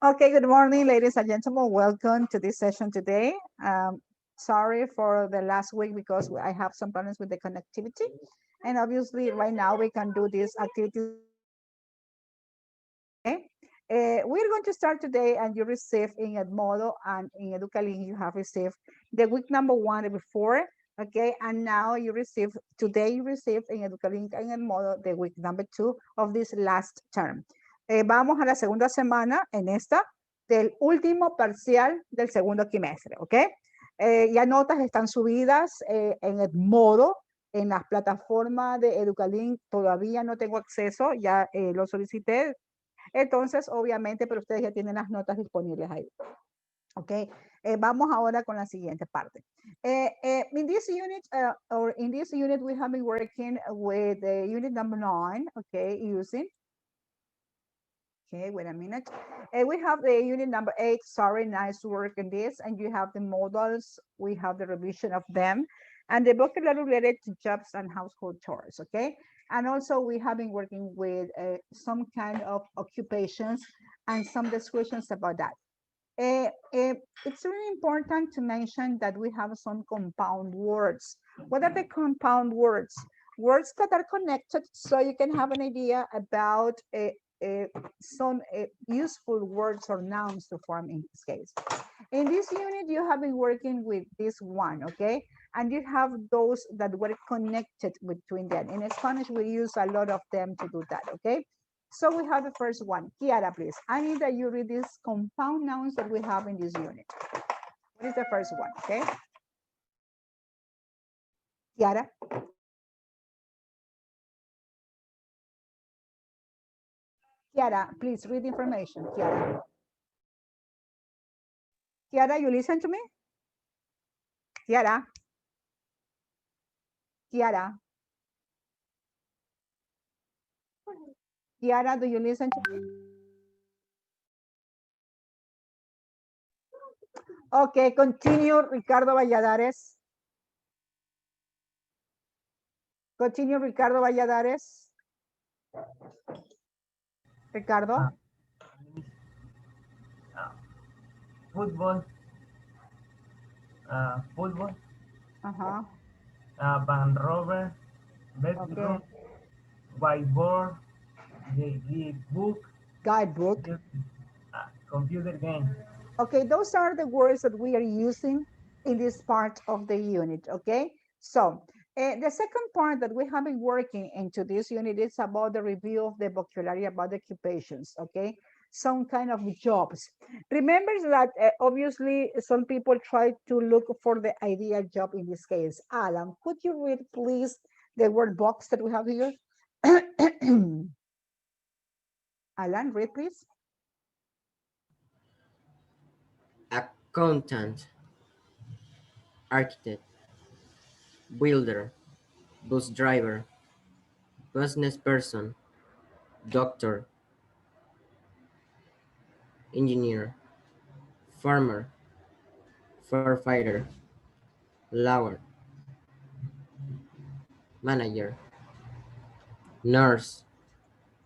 Okay, good morning, ladies and gentlemen. Welcome to this session today. Sorry for the last week because I have some problems with the connectivity. And obviously, right now we can do these activities. Okay. We're going to start today, and you receive in Edmodo and in Educalink, you have received the week number 1 before. Okay, and now today you receive in Educalink and Edmodo the week number 2 of this last term. Vamos a la segunda semana en esta del último parcial del segundo quimestre, ¿ok? Ya notas están subidas en Edmodo, en las plataformas de Educalink todavía no tengo acceso, ya lo solicité. Entonces, obviamente, pero ustedes ya tienen las notas disponibles ahí. Ok, vamos ahora con la siguiente parte. In this unit, we have been working with the unit number 9, okay, using. Okay, wait a minute. We have the unit number 8, sorry, nice work in this, and you have the models, we have the revision of them, and the vocabulary related to jobs and household chores, okay? And also we have been working with some kind of occupations and some descriptions about that. It's really important to mention that we have some compound words. What are the compound words? Words that are connected so you can have an idea about some useful words or nouns to form in this case. In this unit, you have been working with this one, okay? And you have those that were connected between them. In Spanish, we use a lot of them to do that, okay? So we have the first one. Kiara, please. I need that you read these compound nouns that we have in this unit. What is the first one, okay? Kiara. Kiara, please read the information. Kiara. Kiara, you listen to me? Kiara. Kiara. Kiara, do you listen to me? Okay, continue, Ricardo Valladares. Continue, Ricardo Valladares. Ricardo. Football. Football. Uh-huh. Van Rover. Bedroom. Okay. Whiteboard. The book. Guidebook. Computer game. Okay, those are the words that we are using in this part of the unit, okay? So the second part that we have been working into this unit is about the review of the vocabulary about the occupations, okay? Some kind of jobs. Remember that obviously some people try to look for the ideal job in this case. Alan, could you read please the word box that we have here? Alan, read please. Accountant, architect, builder, bus driver, business person, doctor, engineer, farmer, firefighter, lawyer, manager, nurse,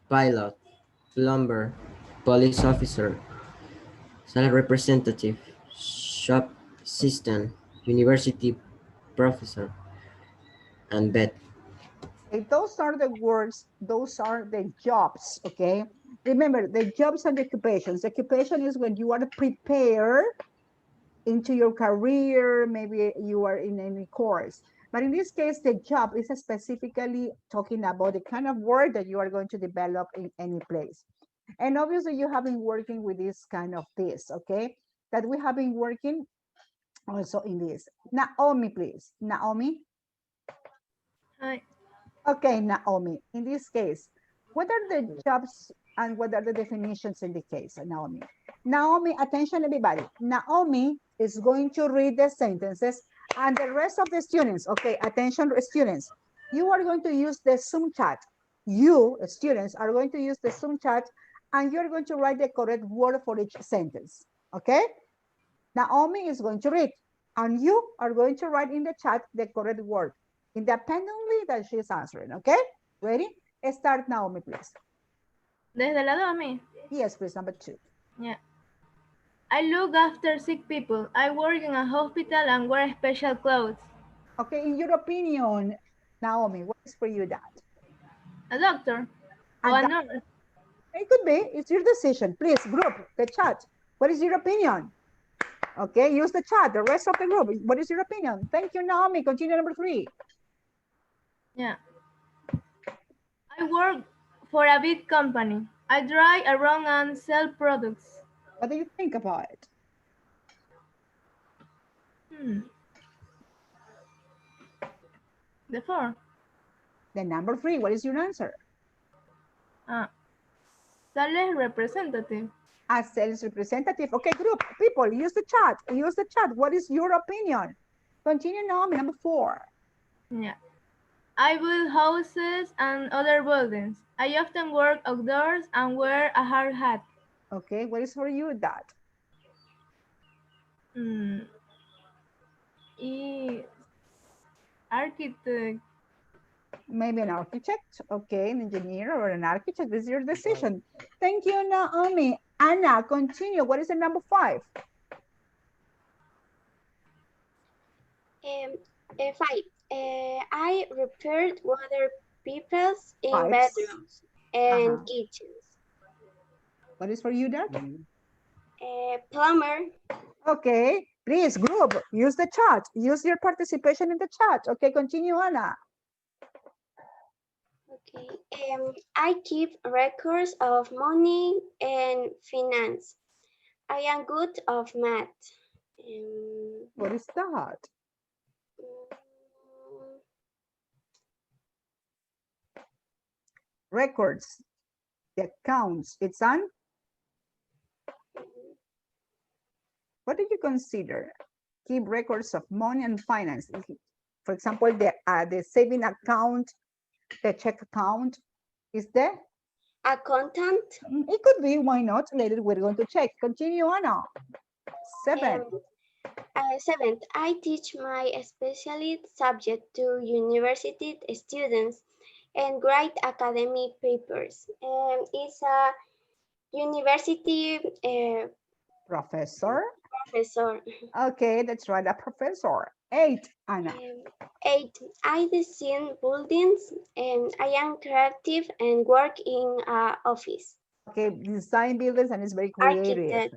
pilot, plumber, police officer, sales representative, shop assistant, university professor, and vet. Okay, those are the words, those are the jobs, okay? Remember, the jobs and the occupations. The occupation is when you are prepared into your career, maybe you are in any course. But in this case, the job is specifically talking about the kind of work that you are going to develop in any place. And obviously you have been working with this kind of this, okay? That we have been working also in this. Naomi, please. Naomi. Hi. Okay, Naomi, in this case, what are the jobs and what are the definitions in the case, Naomi? Naomi, attention everybody. Naomi is going to read the sentences and the rest of the students, okay, attention students, you are going to use the Zoom chat. You, students, are going to use the Zoom chat and you're going to write the correct word for each sentence, okay? Naomi is going to read and you are going to write in the chat the correct word independently that she's answering, okay? Ready? Start, Naomi, please. Desde el lado a mí. Yes, please, number 2. Yeah. I look after sick people. I work in a hospital and wear special clothes. Okay, in your opinion, Naomi, what is for you that? A doctor A or a doc- nurse. It could be, it's your decision. Please, group, the chat. What is your opinion? Okay, use the chat, the rest of the group. What is your opinion? Thank you, Naomi. Continue number 3. Yeah. I work for a big company. I drive around and sell products. What do you think about it? The 4. The number 3, what is your answer? Sales representative. A sales representative. Okay, group, people, use the chat. Use the chat. What is your opinion? Continue, Naomi, number 4. Yeah. I build houses and other buildings. I often work outdoors and wear a hard hat. Okay, what is for you that? E architect. Maybe an architect, okay, an engineer or an architect. This is your decision. Thank you, Naomi. Anna, continue. What is the number 5? 5. I repaired water pipes in Pipes. bedrooms and Uh-huh. kitchens. What is for you, that? Plumber. Okay, please, group, use the chat. Use your participation in the chat. Okay, continue, Anna. Okay. I keep records of money and finance. I am good of math. What is that? Records, the accounts. It's on. What do you consider? Keep records of money and finance. For example, the saving account, the check account is there. Accountant. It could be, why not? Later we're going to check. Continue, Anna. 7. 7th, I teach my specialty subject to university students and write academic papers. It's a university Professor. professor. Okay, that's right, a professor. 8, Anna. 8, I design buildings and I am creative and work in an office. Okay, design buildings and it's very creative.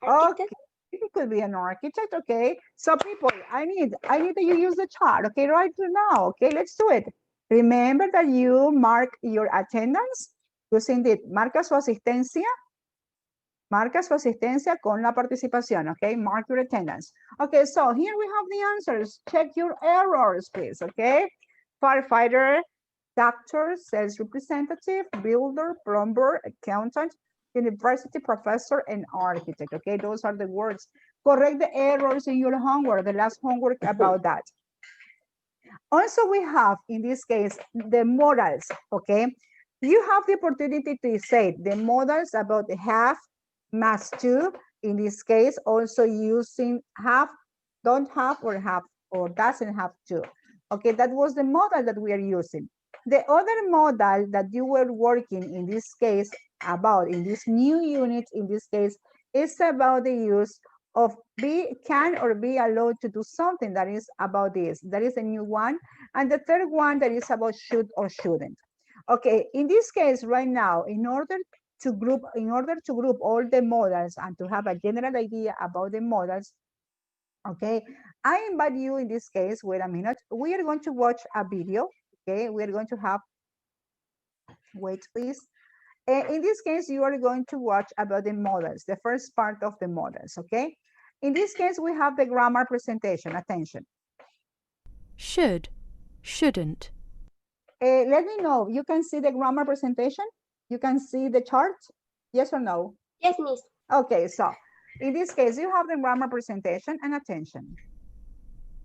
Architect. Okay, it could be an architect. Okay, so people, I need that you use the chart. Okay, right now. Okay, let's do it. Remember that you mark your attendance using it. Marca su asistencia. Marca su asistencia con la participación. Okay, mark your attendance. Okay, so here we have the answers. Check your errors, please. Okay, firefighter, doctor, sales representative, builder, plumber, accountant, university professor, and architect. Okay, those are the words. Correct the errors in your homework, the last homework about that. Also, we have, in this case, the modals, okay? You have the opportunity to say the modals about the have, must to, in this case, also using have, don't have, or doesn't have to. Okay, that was the modal that we are using. The other modal that you were working in this case about, in this new unit, in this case, is about the use of can or be allowed to do something that is about this. That is a new one. And the third one that is about should or shouldn't. Okay, in this case right now, in order to group all the modals and to have a general idea about the modals, okay, I invite you in this case, wait a minute, we are going to watch a video, okay, we are going to have, wait please. In this case, you are going to watch about the models, the first part of the models, okay? In this case, we have the grammar presentation, attention. Should, shouldn't. Let me know, you can see the grammar presentation? You can see the chart? Yes or no? Yes, miss. Okay, so in this case, you have the grammar presentation and attention.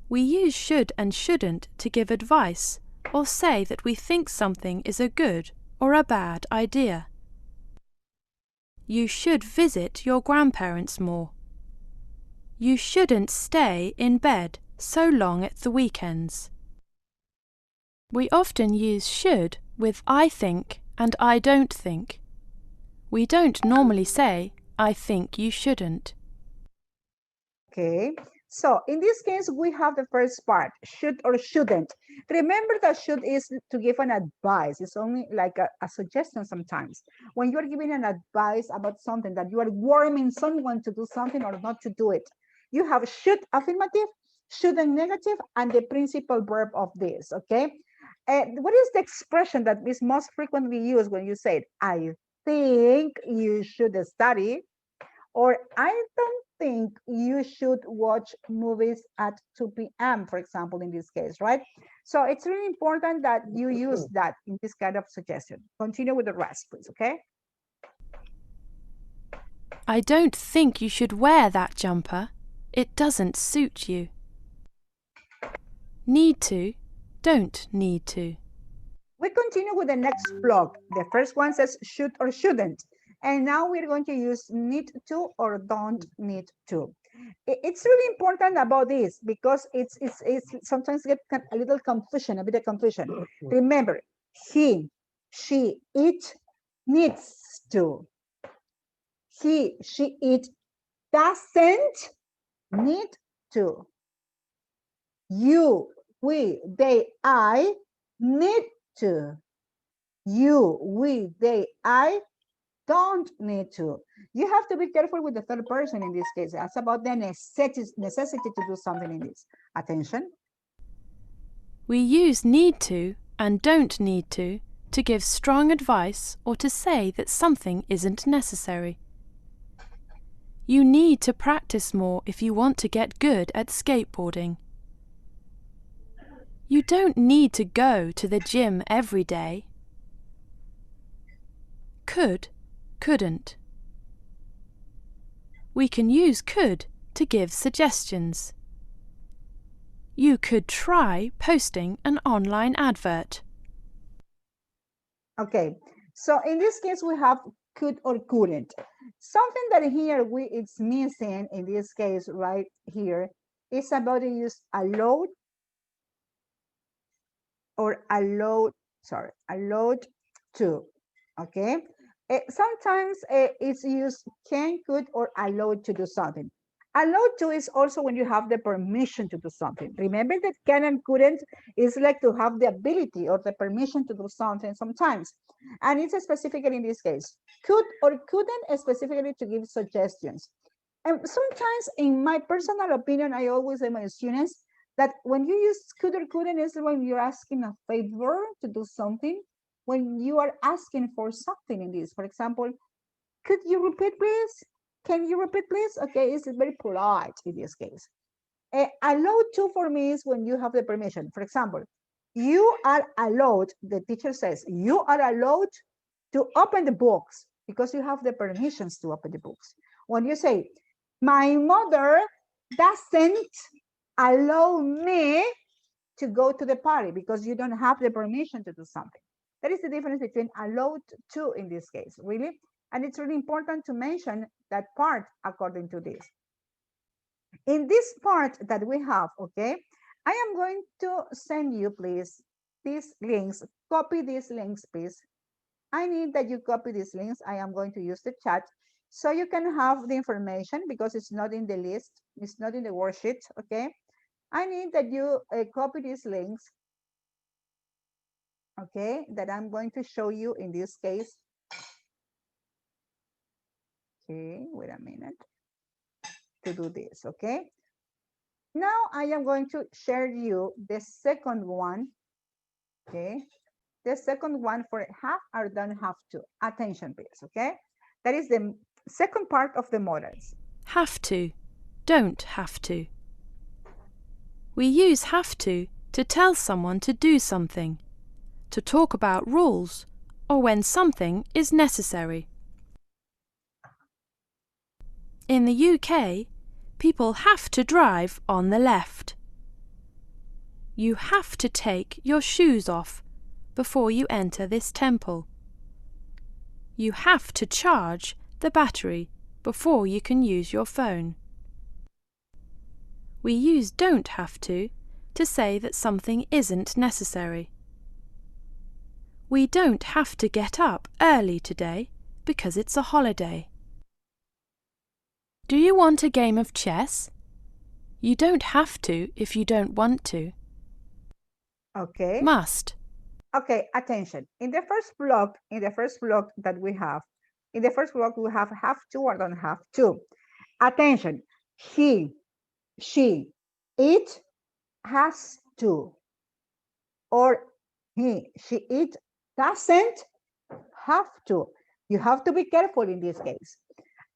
We use should and shouldn't to give advice or say that we think something is a good or a bad idea. You should visit your grandparents more. You shouldn't stay in bed so long at the weekends. We often use should with I think and I don't think. We don't normally say I think you shouldn't. Okay, so in this case, we have the first part, should or shouldn't. Remember that should is to give an advice. It's only like a suggestion sometimes. When you're giving an advice about something that you are warning someone to do something or not to do it, you have should affirmative, shouldn't negative, and the principal verb of this, okay? What is the expression that is most frequently used when you say, I think you should study, or I don't think you should watch movies at 2 p.m., for example, in this case, right? So it's really important that you use that in this kind of suggestion. Continue with the rest, please, okay? I don't think you should wear that jumper. It doesn't suit you. Need to, don't need to. We continue with the next block. The first one says should or shouldn't. And now we're going to use need to or don't need to. It's really important about this because it's sometimes get a little confusion, a bit of confusion. Remember, he, she, it needs to. He, she, it doesn't need to. You, we, they, I need to. You, we, they, I don't need to. You have to be careful with the third person in this case. That's about the necessity to do something in this. Attention. We use need to and don't need to give strong advice or to say that something isn't necessary. You need to practice more if you want to get good at skateboarding. You don't need to go to the gym every day. Could, couldn't. We can use could to give suggestions. You could try posting an online advert. Okay, so in this case, we have could or couldn't. Something that here it's missing in this case right here is about the use allowed or allowed to, okay? Sometimes it's used can, could, or allowed to do something. Allowed to is also when you have the permission to do something. Remember that can and couldn't is like to have the ability or the permission to do something sometimes. And it's specifically in this case. Could or couldn't specifically to give suggestions. And sometimes in my personal opinion, I always say my students that when you use could or couldn't is when you're asking a favor to do something, when you are asking for something in this. For example, could you repeat, please? Can you repeat, please? Okay, it's very polite in this case. Allowed to for me is when you have the permission. For example, you are allowed, the teacher says, you are allowed to open the books because you have the permissions to open the books. When you say, my mother doesn't allow me to go to the party because you don't have the permission to do something. That is the difference between allowed to in this case, really. And it's really important to mention that part according to this. In this part that we have, okay, I am going to send you, please, these links. Copy these links, please. I need that you copy these links. I am going to use the chat so you can have the information because it's not in the list. It's not in the worksheet, okay? I need that you copy these links, okay, that I'm going to show you in this case. Okay, wait a minute to do this, okay? Now I am going to share you the second one, okay? The second one for have or don't have to. Attention, please, okay? That is the second part of the models. Have to, don't have to. We use have to tell someone to do something, to talk about rules, or when something is necessary. In the UK, people have to drive on the left. You have to take your shoes off before you enter this temple. You have to charge the battery before you can use your phone. We use don't have to say that something isn't necessary. We don't have to get up early today because it's a holiday. Do you want a game of chess? You don't have to if you don't want to. Okay. Must. Okay, attention. In the first block that we have, we have to or don't have to. Attention. He, she, it has to. Or he, she, it doesn't have to. You have to be careful in this case.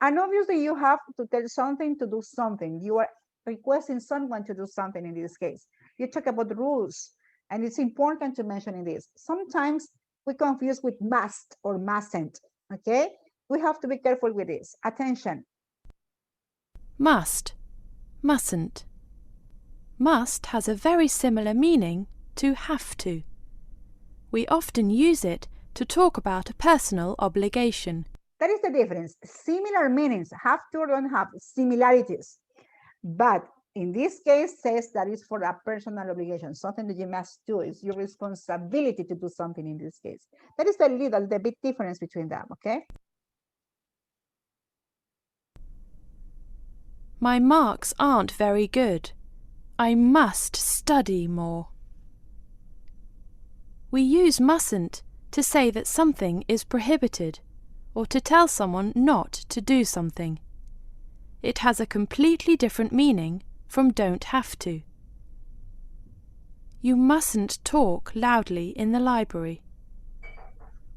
And obviously you have to tell something to do something. You are requesting someone to do something in this case. You talk about the rules, and it's important to mention in this. Sometimes we confuse with must or mustn't, okay? We have to be careful with this. Attention. Must. Mustn't. Must has a very similar meaning to have to. We often use it to talk about a personal obligation. That is the difference. Similar meanings, have to or don't have, similarities. But in this case, says that is for a personal obligation, something that you must do. It's your responsibility to do something in this case. That is the big difference between them, okay? My marks aren't very good. I must study more. We use mustn't to say that something is prohibited, or to tell someone not to do something. It has a completely different meaning from don't have to. You mustn't talk loudly in the library.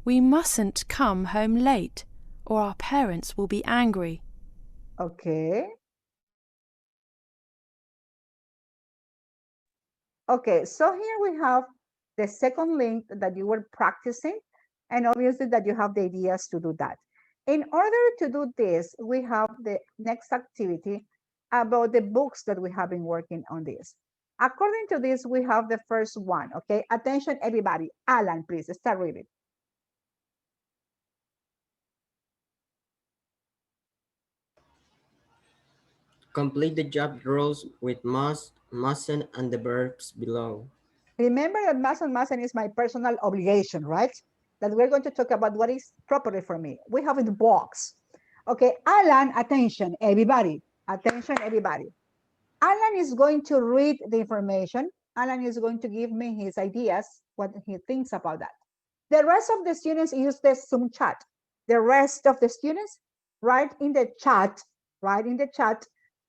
We mustn't come home late, or our parents will be angry. Okay. Okay, so here we have the second link that you were practicing, and obviously that you have the ideas to do that. In order to do this, we have the next activity about the books that we have been working on this. According to this, we have the first one, okay? Attention, everybody. Alan, please, start reading. Complete the job roles with must, mustn't, and the verbs below. Remember that mustn't is my personal obligation, right? That we're going to talk about what is properly for me. We have in the box. Okay, Alan, attention, everybody. Attention, everybody. Alan is going to read the information. Alan is going to give me his ideas, what he thinks about that. The rest of the students use the Zoom chat. The rest of the students write in the chat,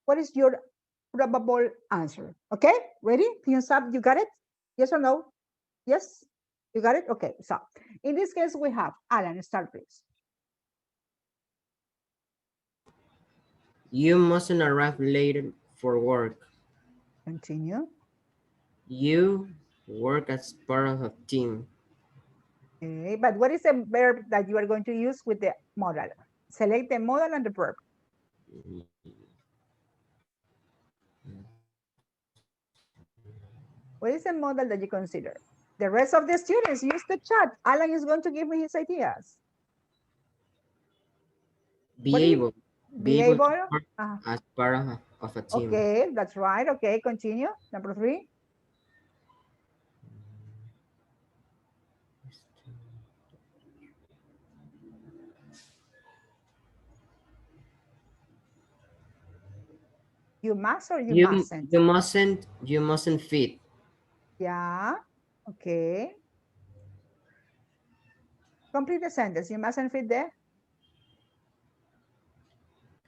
what is your probable answer. Okay, ready? Thumbs up, you got it? Yes or no? Yes? You got it? Okay, so in this case, we have Alan, start please. You mustn't arrive late for work. Continue. You work as part of a team. Okay, but what is the verb that you are going to use with the modal? Select the modal and the verb. What is the modal that you consider? The rest of the students use the chat. Alan is going to give me his ideas. Be able. Be To able? work as part of a team. Okay, that's right. Okay, continue. Number 3. You must or you mustn't? You mustn't fit. Yeah, okay. Complete the sentence. You mustn't fit there.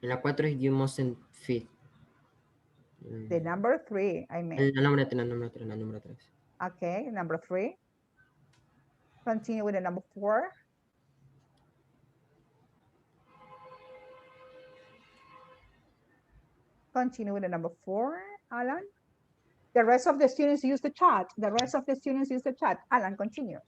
En la 4 es you mustn't fit. The number 3, I mean. La número 3. Okay, number 3. Continue with the number 4. Continue with the number 4, Alan. The rest of the students use the chat. Alan, continue.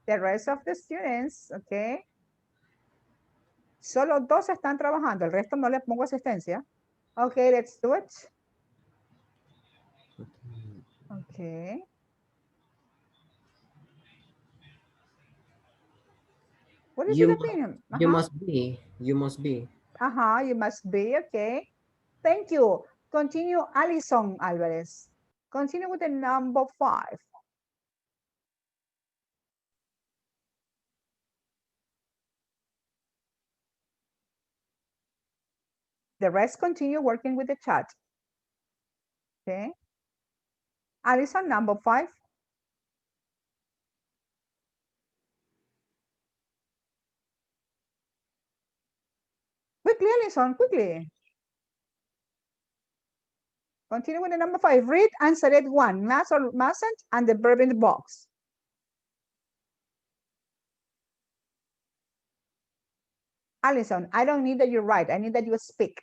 The rest of the students, okay. Solo 2 están trabajando, el resto no le pongo asistencia. Okay, let's do it. Okay. What is your opinion? You must be. You must be. You must be, okay. Thank you. Continue, Alison Alvarez. Continue with the number 5. The rest continue working with the chat. Okay. Alison, number 5. Quickly, Alison, quickly. Continue with the number 5. Read and select one, must or mustn't, and the verb in the box. Alison, I don't need that you write. I need that you speak.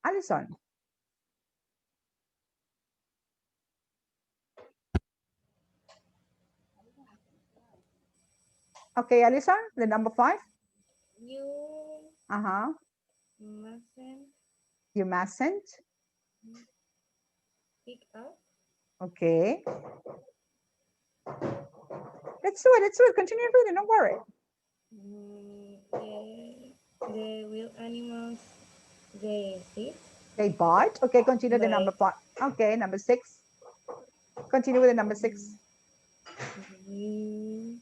Alison. Okay, Alison, the number 5. You Uh-huh. mustn't You mustn't. pick up. Okay. Let's do it. Let's do it. Continue reading. Don't worry. The wild animals, they sit. They bought. Okay, continue the Bye. number 5. Okay, number 6. Continue with the number 6. You,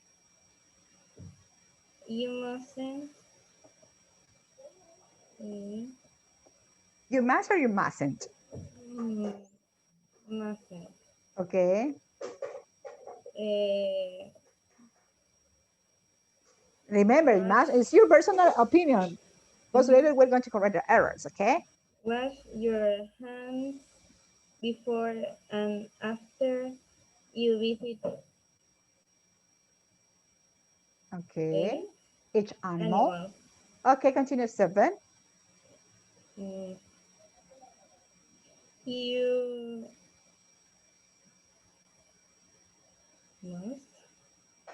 you mustn't. You must or you mustn't. Mustn't. Okay. Remember, it must, it's your personal opinion. Because later we're going to correct the errors, okay? Wash your hands before and after you visit Okay. Each animal. animals. Okay, continue 7. You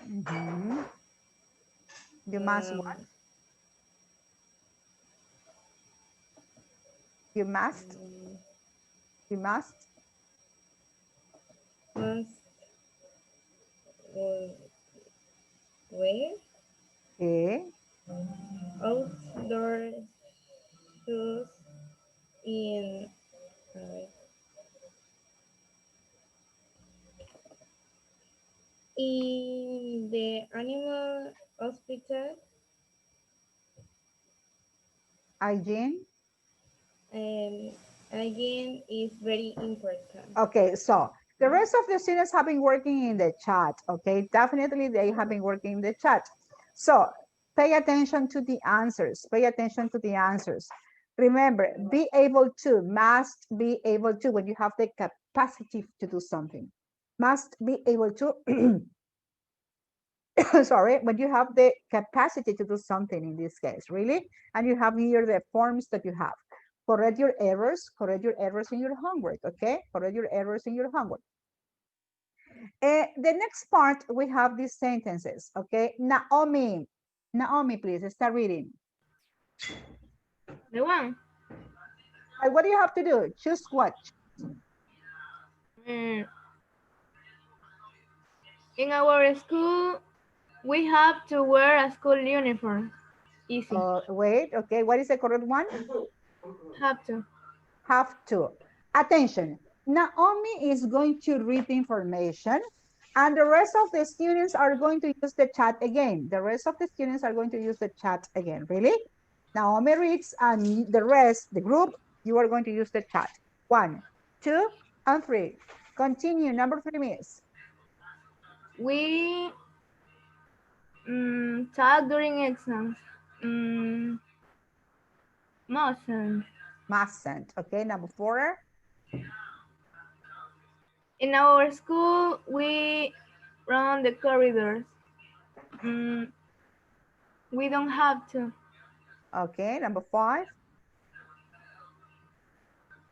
must. You must what? You must. You must. Must wear Okay. outdoor shoes in the animal hospital. Hygiene. Again is very important. Okay, so the rest of the students have been working in the chat, okay? Definitely they have been working in the chat. So pay attention to the answers. Pay attention to the answers. Remember, be able to, must be able to, when you have the capacity to do something. Must be able to, sorry, when you have the capacity to do something in this case, really? And you have here the forms that you have. Correct your errors in your homework, okay? Correct your errors in your homework. The next part, we have these sentences, okay? Naomi, please, start reading. The one. What do you have to do? Choose what? In our school, we have to wear a school uniform. Easy. Wait, okay, what is the correct one? Have to. Have to. Attention, Naomi is going to read the information and the rest of the students are going to use the chat again. The rest of the students are going to use the chat again, really? Naomi reads and the rest, the group, you are going to use the chat. 1, 2, and 3. Continue, number 3, miss. We talk during exams. Mustn't. Mustn't. Okay, number 4. In our school, we run the corridors. We don't have to. Okay, number 5.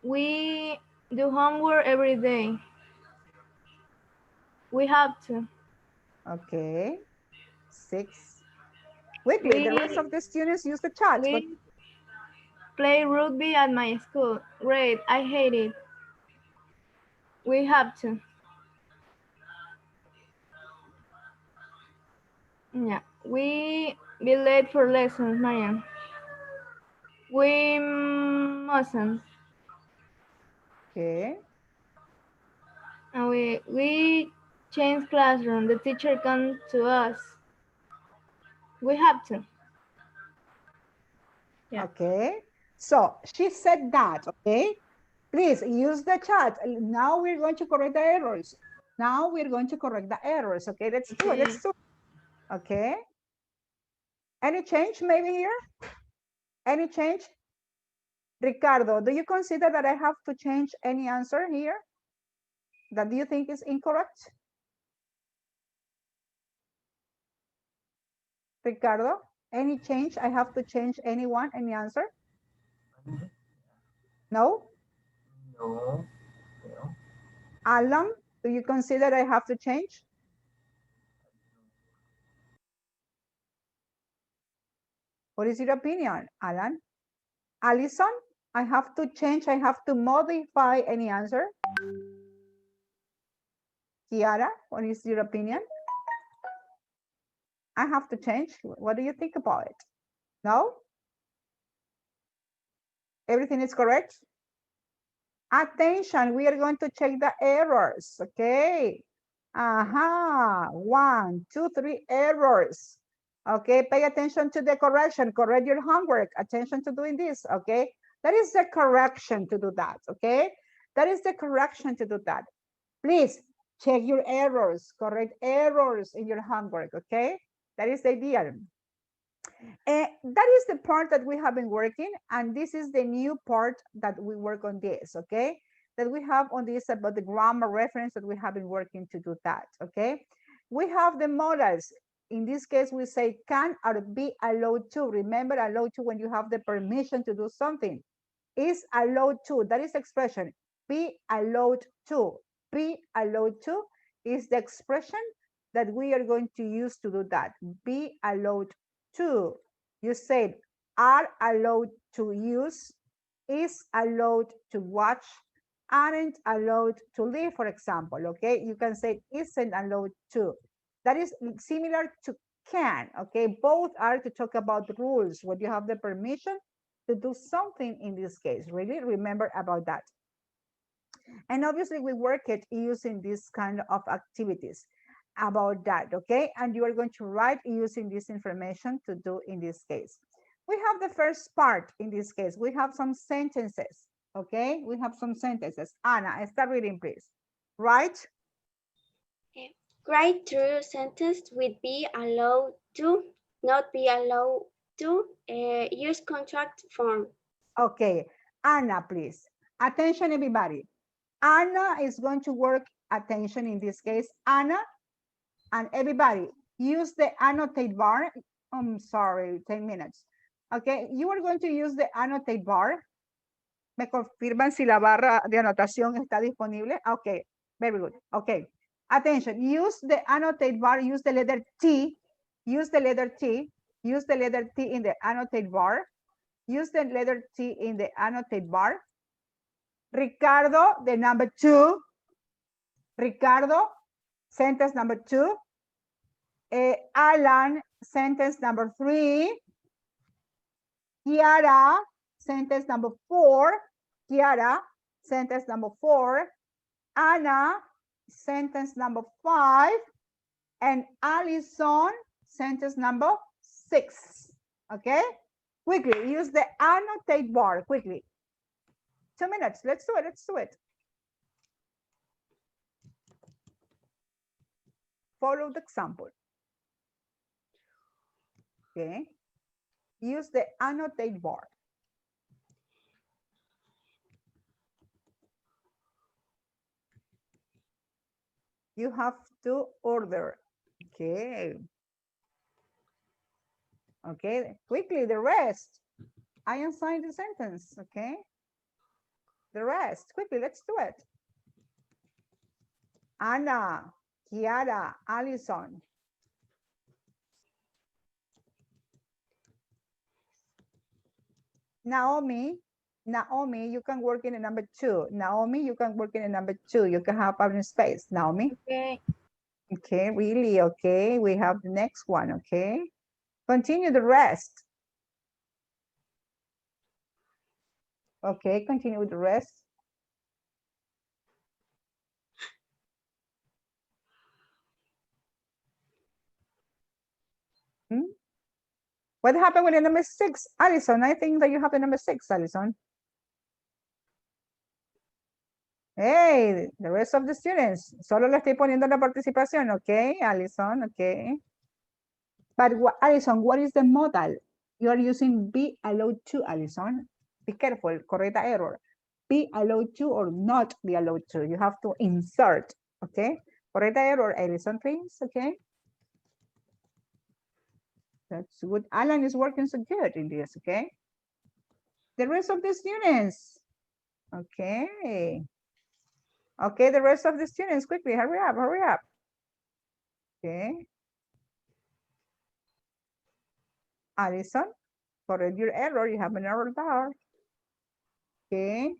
We do homework every day. We have to. Okay, 6. Quickly, the rest of the students use the chat. We play rugby at my school. Great, I hate it. We have to. Yeah, we be late for lessons, Marian. We mustn't. Okay. And we change classroom. The teacher comes to us. We have to. Yeah. Okay. So she said that, okay? Please use the chat. Now we're going to correct the errors. Now we're going to correct the errors. Okay, let's do it. Let's do it. Okay. Any change maybe here? Any change? Ricardo, do you consider that I have to change any answer here that you think is incorrect? Ricardo, any change? I have to change any answer? No? No. No. Alan, do you consider I have to change? What is your opinion, Alan? Allison, I have to change, I have to modify any answer? Kiara, what is your opinion? I have to change. What do you think about it? No? Everything is correct? Attention, we are going to check the errors, okay? Aha, 1, 2, 3 errors. Okay, pay attention to the correction, correct your homework, attention to doing this, okay? That is the correction to do that, okay? That is the correction to do that. Please check your errors, correct errors in your homework, okay? That is the idea. That is the part that we have been working, and this is the new part that we work on this, okay? That we have on this about the grammar reference that we have been working to do that, okay? We have the modals. In this case, we say can or be allowed to. Remember, allowed to when you have the permission to do something. Is allowed to, that is the expression. Be allowed to. Be allowed to is the expression that we are going to use to do that. Be allowed to. You said are allowed to use, is allowed to watch, aren't allowed to leave, for example, okay? You can say isn't allowed to. That is similar to can, okay? Both are to talk about the rules, when you have the permission to do something in this case. Really remember about that. And obviously we work it using this kind of activities about that, okay? And you are going to write using this information to do in this case. We have the first part in this case. We have some sentences, okay? We have some sentences. Anna, start reading, please. Right? Write through sentence with be allowed to, not be allowed to, use contract form. Okay, Anna, please. Attention, everybody. Anna is going to work attention in this case. Anna and everybody use the annotate bar. I'm sorry, 10 minutes. Okay, you are going to use the annotate bar. ¿Me confirman si la barra de anotación está disponible? Okay, very good. Okay, attention, use the annotate bar, use the letter T, use the letter T, use the letter T in the annotate bar, use the letter T in the annotate bar. Ricardo, the number 2. Ricardo, sentence number 2. Alan, sentence number 3. Kiara, sentence number 4. Kiara, sentence number 4. Anna, sentence number 5. And Allison, sentence number 6. Okay? Quickly, use the annotate bar, quickly. 2 minutes, let's do it, let's do it. Follow the example. Okay? Use the annotate bar. You have to order. Okay. Okay, quickly, the rest. I assigned the sentence, okay? The rest, quickly, let's do it. Anna, Kiara, Allison. Naomi, you can work in a number 2. Naomi, you can work in a number 2. You can have open space. Naomi. Okay. Okay, really, okay. We have the next one, okay. Continue the rest. Okay, continue with the rest. What happened with the number 6? Alison, I think that you have the number 6, Alison. Hey, the rest of the students. Solo le estoy poniendo la participación, okay, Alison, okay. But Alison, what is the modal? You are using be allowed to, Alison. Be careful, correct the error. Be allowed to or not be allowed to. You have to insert, okay? Correct the error, Alison, please, okay? That's good. Alan is working so good in this, okay? The rest of the students. Okay. Okay, the rest of the students, quickly, hurry up, hurry up. Okay. Alison, correct your error. You have an error bar. Okay.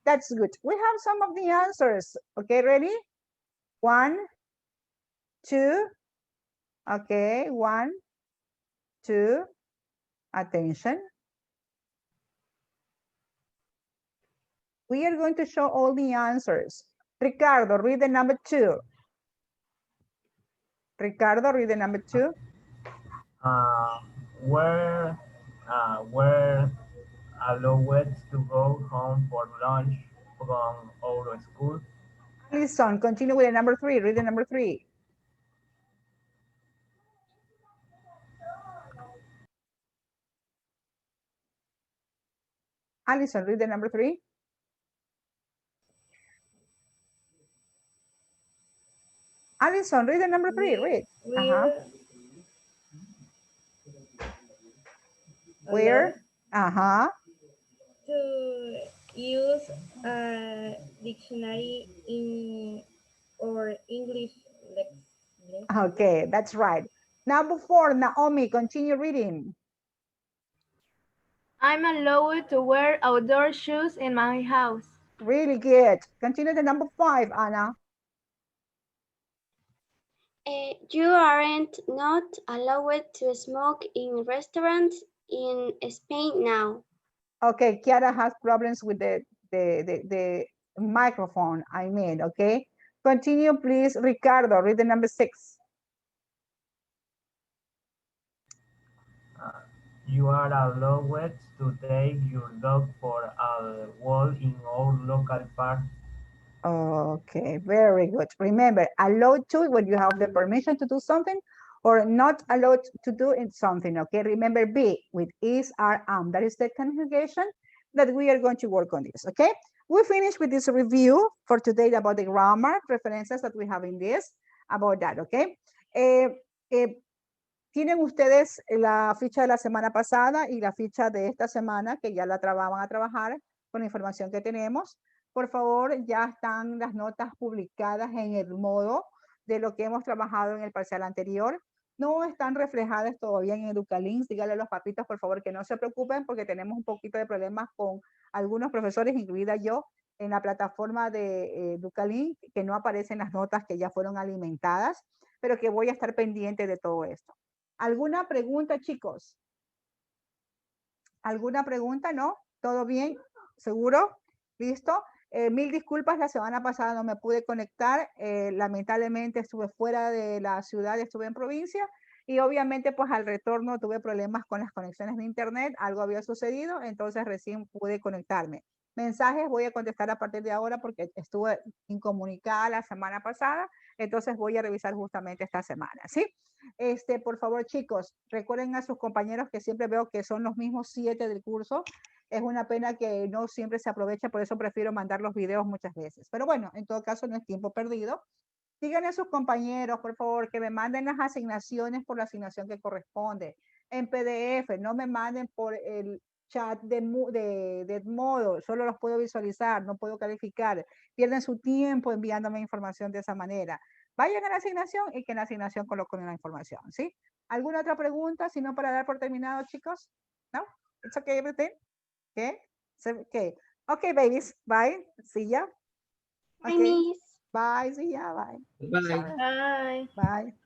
That's good. We have some of the answers. Okay, ready? 1, 2. Okay, 1, 2. Attention. We are going to show all the answers. Ricardo, read the number 2. Ricardo, read the number 2. Where allowed to go home for lunch from our school. Alison, continue with the number 3. Read the number 3. Alison, read the number 3. Alison, read the number 3. Read. Where? To use a dictionary in or English lexicon. Okay, that's right. Number 4, Naomi, continue reading. I'm allowed to wear outdoor shoes in my house. Really good. Continue the number 5, Anna. You aren't not allowed to smoke in restaurants in Spain now. Okay, Kiara has problems with the microphone, I mean, okay? Continue, please, Ricardo, read the number 6. You are allowed to take your dog for a walk in our local park. Okay, very good. Remember, allowed to when you have the permission to do something, or not allowed to do in something, okay? Remember, be with is, are, am. That is the conjugation that we are going to work on this, okay? We finished with this review for today about the grammar references that we have in this, about that, okay? Tienen ustedes la ficha de la semana pasada y la ficha de esta semana, que ya la van a trabajar con la información que tenemos. Por favor, ya están las notas publicadas en el modo de lo que hemos trabajado en el parcial anterior. No están reflejadas todavía en Educalinks. Díganle a los papitos, por favor, que no se preocupen porque tenemos un poquito de problemas con algunos profesores, incluida yo, en la plataforma de Educalink, que no aparecen las notas que ya fueron alimentadas, pero que voy a estar pendiente de todo esto. ¿Alguna pregunta, chicos? ¿Alguna pregunta? ¿No? ¿Todo bien? ¿Seguro? ¿Listo? Mil disculpas, la semana pasada no me pude conectar. Lamentablemente estuve fuera de la ciudad, estuve en provincia. Y obviamente, pues al retorno tuve problemas con las conexiones de internet. Algo había sucedido, entonces recién pude conectarme. Mensajes voy a contestar a partir de ahora porque estuve incomunicada la semana pasada. Entonces voy a revisar justamente esta semana, ¿sí? Por favor, chicos, recuerden a sus compañeros que siempre veo que son los mismos 7 del curso. Es una pena que no siempre se aprovecha, por eso prefiero mandar los videos muchas veces. Pero bueno, en todo caso no es tiempo perdido. Díganle a sus compañeros, por favor, que me manden las asignaciones por la asignación que corresponde. En PDF, no me manden por el chat de modo, solo los puedo visualizar, no puedo calificar. Pierden su tiempo enviándome información de esa manera. Vayan a la asignación y que en la asignación coloquen la información, ¿sí? ¿Alguna otra pregunta? Si no, para dar por terminado, chicos. ¿No? It's okay, everything? Okay? Okay. Okay, babies. Bye. See ya. Bye, Miss. Bye. See ya. Bye. Bye. Bye. Bye.